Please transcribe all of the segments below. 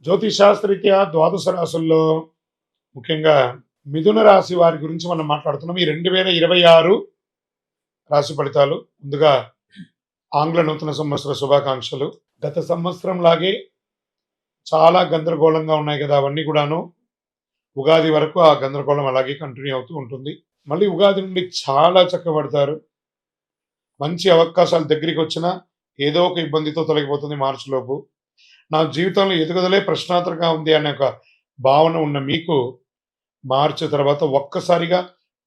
జ్యోతిషాస్త్రరీత్యా ద్వాదశ రాశుల్లో ముఖ్యంగా మిథున రాశి వారి గురించి మనం మాట్లాడుతున్నాం. ఈ 2026 రాశి ఫలితాలు. ముందుగా ఆంగ్ల నూతన సంవత్సర శుభాకాంక్షలు. గత సంవత్సరం లాగే చాలా గందరగోళంగా ఉన్నాయి కదా, అవన్నీ కూడాను ఉగాది వరకు ఆ గందరగోళం అలాగే కంటిన్యూ అవుతూ ఉంటుంది. మళ్ళీ ఉగాది నుండి చాలా చక్కబడతారు. మంచి అవకాశాలు దగ్గరికి వచ్చినా ఏదో ఒక ఇబ్బందితో తొలగిపోతుంది మార్చి లోపు. నా జీవితంలో ఎదుగుదలే ప్రశ్నార్థకంగా ఉంది అనే ఒక భావన ఉన్న మీకు మార్చి తర్వాత ఒక్కసారిగా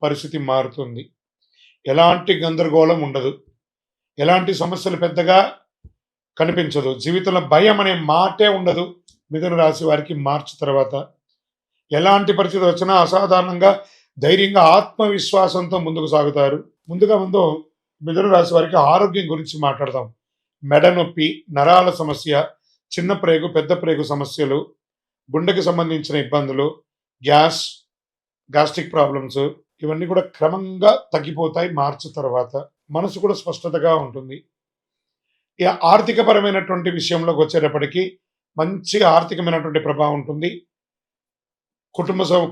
పరిస్థితి మారుతుంది. ఎలాంటి గందరగోళం ఉండదు, ఎలాంటి సమస్యలు పెద్దగా కనిపించదు, జీవితంలో భయం అనే మాటే ఉండదు. మిథున రాశి వారికి మార్చి తర్వాత ఎలాంటి పరిస్థితి వచ్చినా అసాధారణంగా ధైర్యంగా ఆత్మవిశ్వాసంతో ముందుకు సాగుతారు. ముందు మిథున రాశి వారికి ఆరోగ్యం గురించి మాట్లాడదాం. మెడ నొప్పి, నరాల సమస్య, చిన్న ప్రేగు పెద్ద ప్రేగు సమస్యలు, గుండెకి సంబంధించిన ఇబ్బందులు, గ్యాస్ట్రిక్ ప్రాబ్లమ్స్, ఇవన్నీ కూడా క్రమంగా తగ్గిపోతాయి మార్చి తర్వాత. మనసు కూడా స్పష్టతగా ఉంటుంది. ఇక ఆర్థికపరమైనటువంటి విషయంలోకి వచ్చేటప్పటికి మంచి ఆర్థికమైనటువంటి ప్రభావం ఉంటుంది.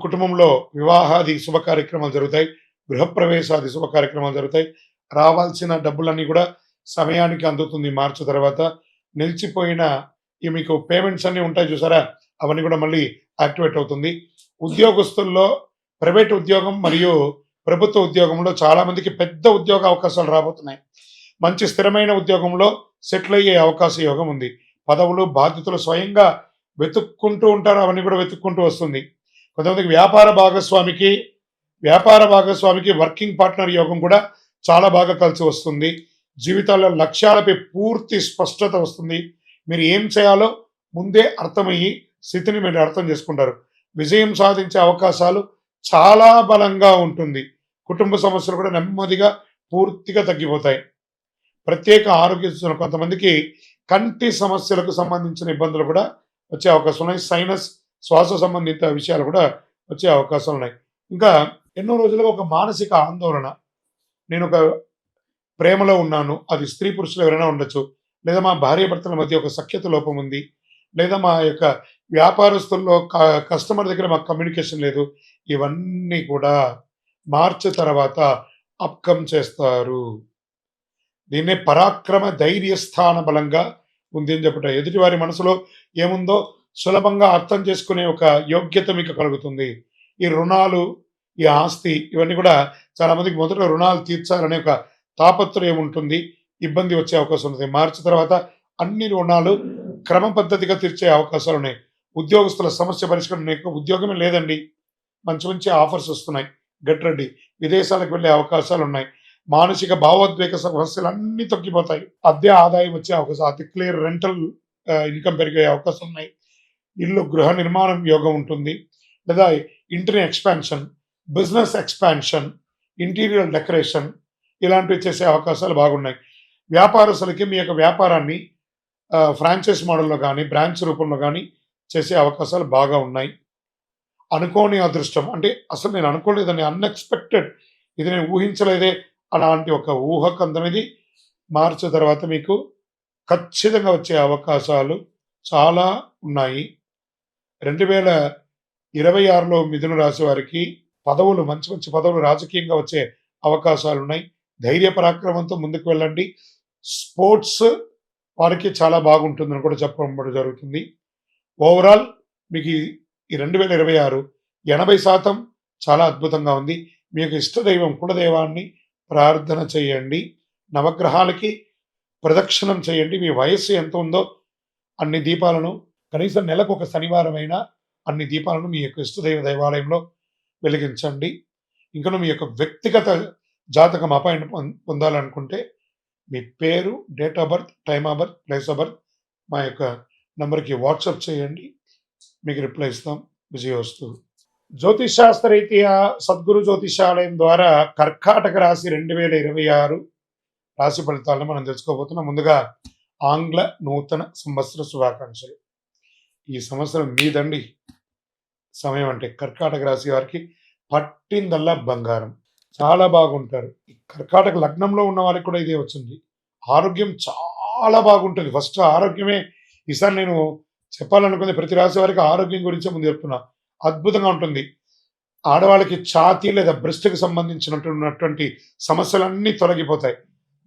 కుటుంబంలో వివాహాది శుభ కార్యక్రమాలు జరుగుతాయి, గృహప్రవేశాది శుభ కార్యక్రమాలు జరుగుతాయి. రావాల్సిన డబ్బులన్నీ కూడా సమయానికి అందుతుంది మార్చి తర్వాత. నిలిచిపోయిన ఈ మీకు పేమెంట్స్ అన్నీ ఉంటాయి చూసారా, అవన్నీ కూడా మళ్ళీ యాక్టివేట్ అవుతుంది. ఉద్యోగస్తుల్లో ప్రైవేట్ ఉద్యోగం మరియు ప్రభుత్వ ఉద్యోగంలో చాలా మందికి పెద్ద ఉద్యోగ అవకాశాలు రాబోతున్నాయి. మంచి స్థిరమైన ఉద్యోగంలో సెటిల్ అయ్యే అవకాశ యోగం ఉంది. పదవులు బాధ్యతలు స్వయంగా వెతుక్కుంటూ ఉంటారు, అవన్నీ కూడా వెతుక్కుంటూ వస్తుంది. కొంతమందికి వ్యాపార భాగస్వామికి వర్కింగ్ పార్ట్నర్ యోగం కూడా చాలా బాగా కలిసి వస్తుంది. జీవితాల్లో లక్ష్యాలపై పూర్తి స్పష్టత వస్తుంది. మీరు ఏం చేయాలో ముందే అర్థమయ్యి స్థితిని మీరు అర్థం చేసుకుంటారు. విజయం సాధించే అవకాశాలు చాలా బలంగా ఉంటుంది. కుటుంబ సమస్యలు కూడా నెమ్మదిగా పూర్తిగా తగ్గిపోతాయి. ప్రత్యేక ఆరోగ్య సూచనలు, కొంతమందికి కంటి సమస్యలకు సంబంధించిన ఇబ్బందులు కూడా వచ్చే అవకాశం ఉన్నాయి. సైనస్, శ్వాస సంబంధిత విషయాలు కూడా వచ్చే అవకాశాలు ఉన్నాయి. ఇంకా ఎన్నో రోజులుగా ఒక మానసిక ఆందోళన, నేను ఒక ప్రేమలో ఉన్నాను, అది స్త్రీ పురుషులు ఎవరైనా ఉండొచ్చు, లేదా మా భార్యాభర్తల మధ్య ఒక సఖ్యత లోపం ఉంది, లేదా మా యొక్క వ్యాపారస్తుల్లో కస్టమర్ దగ్గర మాకు కమ్యూనికేషన్ లేదు, ఇవన్నీ కూడా మార్చి తర్వాత అప్కమ్ చేస్తారు. దీన్నే పరాక్రమ ధైర్యస్థాన బలంగా ఉంది అని చెప్పట. ఎదుటివారి మనసులో ఏముందో సులభంగా అర్థం చేసుకునే ఒక యోగ్యత మీకు కలుగుతుంది. ఈ రుణాలు, ఈ ఆస్తి, ఇవన్నీ కూడా చాలా మందికి మొదట రుణాలు తీర్చాలనే ఒక తాపత్రయం ఉంటుంది, ఇబ్బంది వచ్చే అవకాశం ఉంటుంది. మార్చి తర్వాత అన్ని రుణాలు క్రమ పద్ధతిగా తీర్చే అవకాశాలు ఉన్నాయి. ఉద్యోగస్తుల సమస్య పరిష్కారం, ఉద్యోగమే లేదండి, మంచి మంచి ఆఫర్స్ వస్తున్నాయి, గెట్ రెడీ. విదేశాలకు వెళ్ళే అవకాశాలు ఉన్నాయి. మానసిక భావోద్వేగ సమస్యలు అన్నీ తగ్గిపోతాయి. అద్దె ఆదాయం వచ్చే అవకాశం, అతి క్లియర్ రెంటల్ ఇన్కమ్ పెరిగే అవకాశం ఉన్నాయి. ఇల్లు గృహ నిర్మాణం యోగం ఉంటుంది, లేదా ఇంటిని expansion, business expansion, interior decoration, ఇలాంటివి చేసే అవకాశాలు బాగున్నాయి. వ్యాపారస్తులకి మీ యొక్క వ్యాపారాన్ని ఫ్రాంచైజ్ మోడల్లో కానీ బ్రాంచ్ రూపంలో కానీ చేసే అవకాశాలు బాగా ఉన్నాయి. అనుకోని అదృష్టం అంటే అసలు నేను అనుకోలేదని, అన్ఎక్స్పెక్టెడ్, ఇది నేను ఊహించలేదే, అలాంటి ఒక ఊహకందనేది మార్చి తర్వాత మీకు ఖచ్చితంగా వచ్చే అవకాశాలు చాలా ఉన్నాయి. 2026లో మిథున రాశి వారికి పదవులు, మంచి మంచి పదవులు రాజకీయంగా వచ్చే అవకాశాలు ఉన్నాయి. ధైర్య పరాక్రమంతో ముందుకు వెళ్ళండి. స్పోర్ట్స్ వారికి చాలా బాగుంటుందని కూడా చెప్పడం జరుగుతుంది. ఓవరాల్ మీకు ఈ 2026 80% చాలా అద్భుతంగా ఉంది. మీ యొక్క ఇష్టదైవం కులదైవాన్ని ప్రార్థన చేయండి, నవగ్రహాలకి ప్రదక్షిణం చేయండి. మీ వయస్సు ఎంత ఉందో అన్ని దీపాలను, కనీసం నెలకు ఒక శనివారం అయినా అన్ని దీపాలను మీ యొక్క ఇష్టదైవ దేవాలయంలో వెలిగించండి. ఇంకను మీ యొక్క వ్యక్తిగత జాతకం అపాయింట్మెంట్ పొందాలనుకుంటే మీ పేరు, date of birth, time of birth, place of birth మా యొక్క నంబర్కి వాట్సాప్ చేయండి, మీకు రిప్లై ఇస్తాం. విజయోస్తు. జ్యోతిషాస్త్రరీత్యా సద్గురు జ్యోతిషాలయం ద్వారా కర్కాటక రాశి 2026 రాశి ఫలితాలను మనం తెలుసుకోబోతున్నాం. ముందుగా ఆంగ్ల నూతన సంవత్సర శుభాకాంక్షలు. ఈ సంవత్సరం మీదండి. సమయం అంటే కర్కాటక రాశి వారికి పట్టిందల్లా బంగారం, చాలా బాగుంటారు. ఈ కర్కాటక లగ్నంలో ఉన్న వారికి కూడా ఇదే వచ్చింది. ఆరోగ్యం చాలా బాగుంటుంది. ఫస్ట్ ఆరోగ్యమే ఈసారి నేను చెప్పాలనుకుంది ప్రతి రాశి వారికి ఆరోగ్యం గురించే ముందు చెప్తున్నా. అద్భుతంగా ఉంటుంది. ఆడవాళ్ళకి ఛాతీ లేదా బ్రెస్ట్‌కి సంబంధించినటువంటి సమస్యలన్నీ తొలగిపోతాయి.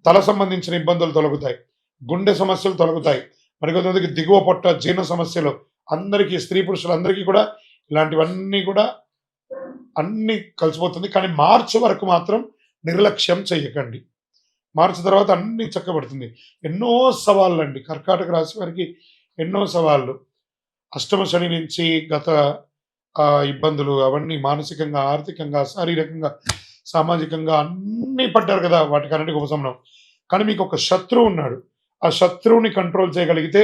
తల సంబంధించిన ఇబ్బందులు తొలగుతాయి. గుండె సమస్యలు తొలగుతాయి. మరికొంతమందికి దిగువ పొట్ట, జీర్ణ సమస్యలు అందరికీ స్త్రీ పురుషులందరికీ కూడా ఇలాంటివన్నీ కూడా అన్నీ కలిసిపోతుంది. కానీ మార్చి వరకు మాత్రం నిర్లక్ష్యం చెయ్యకండి. మార్చి తర్వాత అన్నీ చక్కబడుతుంది. ఎన్నో సవాళ్ళండి. కర్కాటక రాశి వారికి ఎన్నో సవాళ్ళు. అష్టమ శని నుంచి గత ఇబ్బందులు అవన్నీ మానసికంగా, ఆర్థికంగా, శారీరకంగా, సామాజికంగా అన్నీ పడ్డారు కదా! వాటికన్నిటికి ఉపశమనం. కానీ మీకొక శత్రువు ఉన్నాడు. ఆ శత్రువుని కంట్రోల్ చేయగలిగితే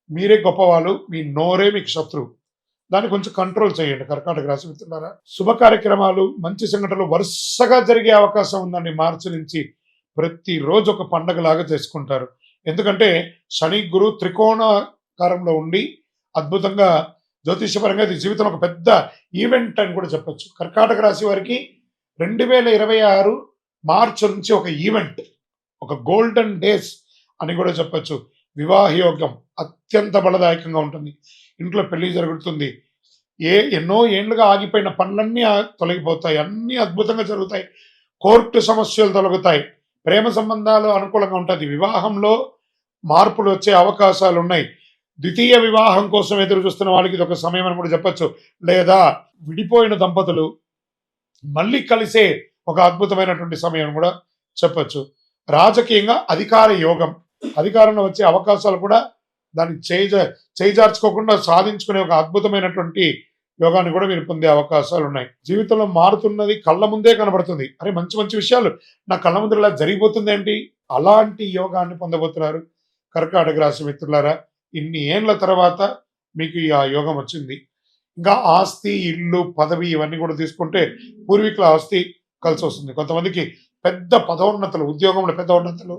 మీరే గొప్పవాళ్ళు. మీ నోరే మీకు శత్రువు. దాన్ని కొంచెం కంట్రోల్ చేయండి కర్కాటక రాశి మిత్రులారా. శుభ కార్యక్రమాలు, మంచి సంఘటనలు వరుసగా జరిగే అవకాశం ఉందండి మార్చి నుంచి. ప్రతిరోజు ఒక పండగలాగా చేసుకుంటారు. ఎందుకంటే శని, గురు త్రికోణాకారంలో ఉండి అద్భుతంగా జ్యోతిష్యపరంగా ఇది జీవితంలో ఒక పెద్ద ఈవెంట్ అని కూడా చెప్పొచ్చు. కర్కాటక రాశి వారికి 2026 మార్చి నుంచి ఒక ఈవెంట్, ఒక గోల్డెన్ డేస్ అని కూడా చెప్పొచ్చు. వివాహ యోగం అత్యంత బలదాయకంగా ఉంటుంది. ఇంట్లో పెళ్లి జరుగుతుంది. ఎన్నో ఏండ్లుగా ఆగిపోయిన పనులన్నీ తొలగిపోతాయి. అన్నీ అద్భుతంగా జరుగుతాయి. కోర్టు సమస్యలు తొలగుతాయి. ప్రేమ సంబంధాలు అనుకూలంగా ఉంటుంది. వివాహంలో మార్పులు వచ్చే అవకాశాలు ఉన్నాయి. ద్వితీయ వివాహం కోసం ఎదురు చూస్తున్న వాళ్ళకి ఇది ఒక సమయం అని కూడా చెప్పొచ్చు. లేదా విడిపోయిన దంపతులు మళ్ళీ కలిసే ఒక అద్భుతమైనటువంటి సమయం అని కూడా చెప్పొచ్చు. రాజకీయంగా అధికార యోగం, అధికారంలో వచ్చే అవకాశాలు కూడా దాన్ని చేజార్చుకోకుండా సాధించుకునే ఒక అద్భుతమైనటువంటి యోగాన్ని కూడా మీరు పొందే అవకాశాలు ఉన్నాయి. జీవితంలో మారుతున్నది కళ్ళ ముందే కనబడుతుంది. అరే మంచి మంచి విషయాలు నా కళ్ళ ముందు ఇలా జరిగిపోతుంది ఏంటి, అలాంటి యోగాన్ని పొందబోతున్నారు కర్కాటక రాశి మిత్రులారా. ఇన్ని ఏండ్ల తర్వాత మీకు ఆ యోగం వచ్చింది. ఇంకా ఆస్తి, ఇల్లు, పదవి ఇవన్నీ కూడా తీసుకుంటే పూర్వీకుల ఆస్తి కలిసి వస్తుంది. కొంతమందికి పెద్ద పదోన్నతులు, ఉద్యోగంలో పెద్ద ఉన్నతులు,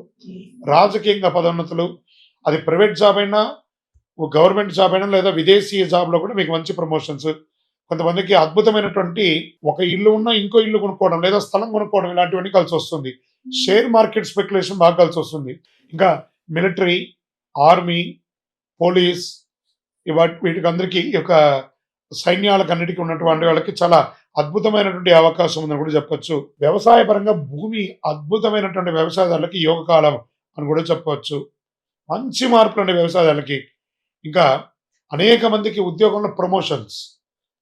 రాజకీయంగా పదోన్నతులు, అది ప్రైవేట్ జాబ్ అయినా, గవర్నమెంట్ జాబ్ అయినా, లేదా విదేశీయ జాబ్లో కూడా మీకు మంచి ప్రమోషన్స్. కొంతమందికి అద్భుతమైనటువంటి ఒక ఇల్లు ఉన్నా ఇంకో ఇల్లు కొనుక్కోవడం, లేదా స్థలం కొనుక్కోవడం ఇలాంటివన్నీ కలిసి వస్తుంది. షేర్ మార్కెట్ స్పెక్యులేషన్ బాగా కలిసి వస్తుంది. ఇంకా మిలిటరీ, ఆర్మీ, పోలీస్ వీటికి అందరికీ ఈ యొక్క సైన్యాలకు అన్నిటికీ ఉన్నటువంటి వాళ్ళకి చాలా అద్భుతమైనటువంటి అవకాశం ఉందని కూడా చెప్పొచ్చు. వ్యవసాయ పరంగా భూమి అద్భుతమైనటువంటి వ్యవసాయదారులకి యోగ కాలం అని కూడా చెప్పవచ్చు. మంచి మార్పులు అండి వ్యవసాయదారులకి. ఇంకా అనేక మందికి ఉద్యోగంలో ప్రమోషన్స్,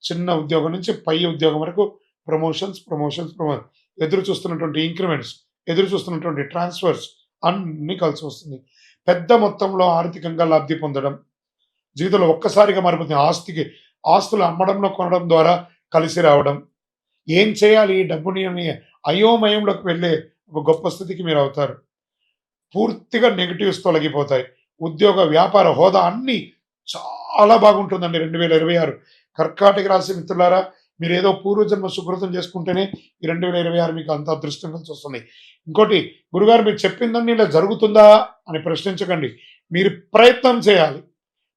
చిన్న ఉద్యోగం నుంచి పై ఉద్యోగం వరకు ప్రమోషన్స్, ఎదురు చూస్తున్నటువంటి ఇంక్రిమెంట్స్, ఎదురు చూస్తున్నటువంటి ట్రాన్స్ఫర్స్ అన్ని కలిసి వస్తుంది. పెద్ద మొత్తంలో ఆర్థికంగా లబ్ధి పొందడం, జీవితంలో ఒక్కసారిగా మారిపోతుంది. ఆస్తులు అమ్మడంలో కొనడం ద్వారా కలిసి రావడం. ఏం చేయాలి ఈ డబ్బుని అని అయోమయంలోకి వెళ్ళే ఒక గొప్ప స్థితికి మీరు అవుతారు. పూర్తిగా నెగటివ్స్ తొలగిపోతాయి. ఉద్యోగ, వ్యాపార హోదా అన్నీ చాలా బాగుంటుందండి 2026. కర్కాటక రాశి మిత్రులారా, మీరు ఏదో పూర్వజన్మ సుకృతం చేసుకుంటేనే ఈ 2026 మీకు అంత అదృష్టం కలిసి వస్తుంది. ఇంకోటి, గురుగారు మీరు చెప్పిందన్నీ ఇలా జరుగుతుందా అని ప్రశ్నించకండి. మీరు ప్రయత్నం చేయాలి.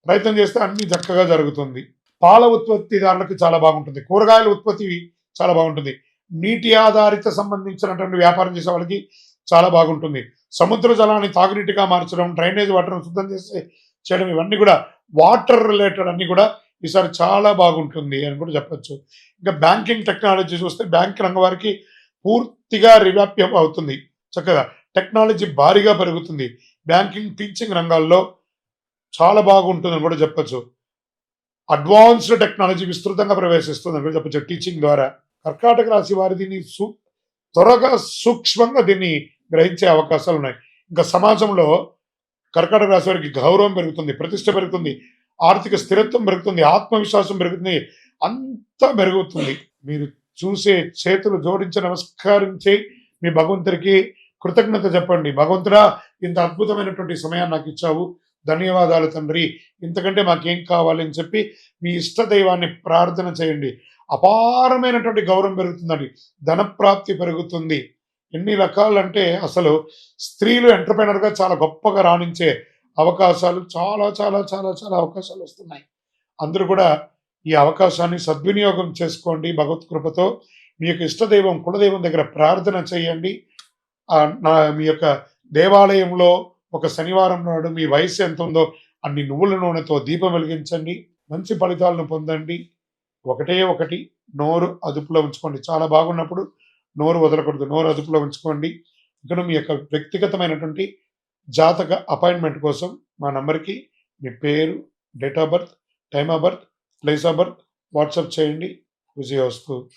ప్రయత్నం చేస్తే అన్ని చక్కగా జరుగుతుంది. పాల ఉత్పత్తిదారులకు చాలా బాగుంటుంది. కూరగాయల ఉత్పత్తి చాలా బాగుంటుంది. నీటి ఆధారిత సంబంధించినటువంటి వ్యాపారం చేసే వాళ్ళకి చాలా బాగుంటుంది. సముద్ర జలాన్ని తాగునీటిగా మార్చడం, డ్రైనేజ్ వాటర్ శుద్ధం చేయడం ఇవన్నీ కూడా వాటర్ రిలేటెడ్ అన్ని కూడా ఈసారి చాలా బాగుంటుంది అని కూడా చెప్పొచ్చు. ఇంకా బ్యాంకింగ్ టెక్నాలజీ చూస్తే బ్యాంక్ రంగం వారికి పూర్తిగా రివ్యాప్యం అవుతుంది. చక్కగా టెక్నాలజీ భారీగా పెరుగుతుంది. బ్యాంకింగ్, టీచింగ్ రంగాల్లో చాలా బాగుంటుందని కూడా చెప్పొచ్చు. అడ్వాన్స్డ్ టెక్నాలజీ విస్తృతంగా ప్రవేశిస్తుంది అని కూడా చెప్పొచ్చు టీచింగ్ ద్వారా. కర్కాటక రాశి వారి దీన్ని త్వరగా సూక్ష్మంగా దీన్ని గ్రహించే అవకాశాలు ఉన్నాయి. ఇంకా సమాజంలో కర్కాటక రాశి వారికి గౌరవం పెరుగుతుంది, ప్రతిష్ట పెరుగుతుంది, ఆర్థిక స్థిరత్వం పెరుగుతుంది, ఆత్మవిశ్వాసం పెరుగుతుంది, అంతా పెరుగుతుంది. మీరు చూసే చేతులు జోడించి నమస్కరించి మీ భగవంతుడికి కృతజ్ఞత చెప్పండి. భగవంతుడా, ఇంత అద్భుతమైనటువంటి సమయాన్ని నాకు ఇచ్చావు, ధన్యవాదాలు తండ్రి, ఇంతకంటే మాకేం కావాలి అని చెప్పి మీ ఇష్ట దైవాన్ని ప్రార్థన చేయండి. అపారమైనటువంటి గౌరవం పెరుగుతుందండి. ధనప్రాప్తి పెరుగుతుంది. ఎన్ని రకాలంటే అసలు స్త్రీలు ఎంటర్‌ప్రెన్యూర్‌గా చాలా గొప్పగా రాణించే అవకాశాలు చాలా చాలా చాలా చాలా అవకాశాలు వస్తున్నాయి. అందరూ కూడా ఈ అవకాశాన్ని సద్వినియోగం చేసుకోండి. భగవత్ కృపతో మీ యొక్క ఇష్టదైవం, కులదైవం దగ్గర ప్రార్థన చేయండి. మీ యొక్క దేవాలయంలో ఒక శనివారం నాడు మీ వయసు ఎంత ఉందో అన్ని నువ్వుల నూనెతో దీపం వెలిగించండి. మంచి ఫలితాలను పొందండి. ఒకటే ఒకటి నోరు అదుపులో ఉంచుకోండి. చాలా బాగున్నప్పుడు నోరు వదలకూడదు. నోరు అదుపులో ఉంచుకోండి. ఇక్కడ మీ యొక్క వ్యక్తిగతమైనటువంటి జాతక అపాయింట్మెంట్ కోసం మా నంబర్‌కి మీ పేరు, date of birth, time of birth, place of birth WhatsApp చేయండి. విజయోస్తు.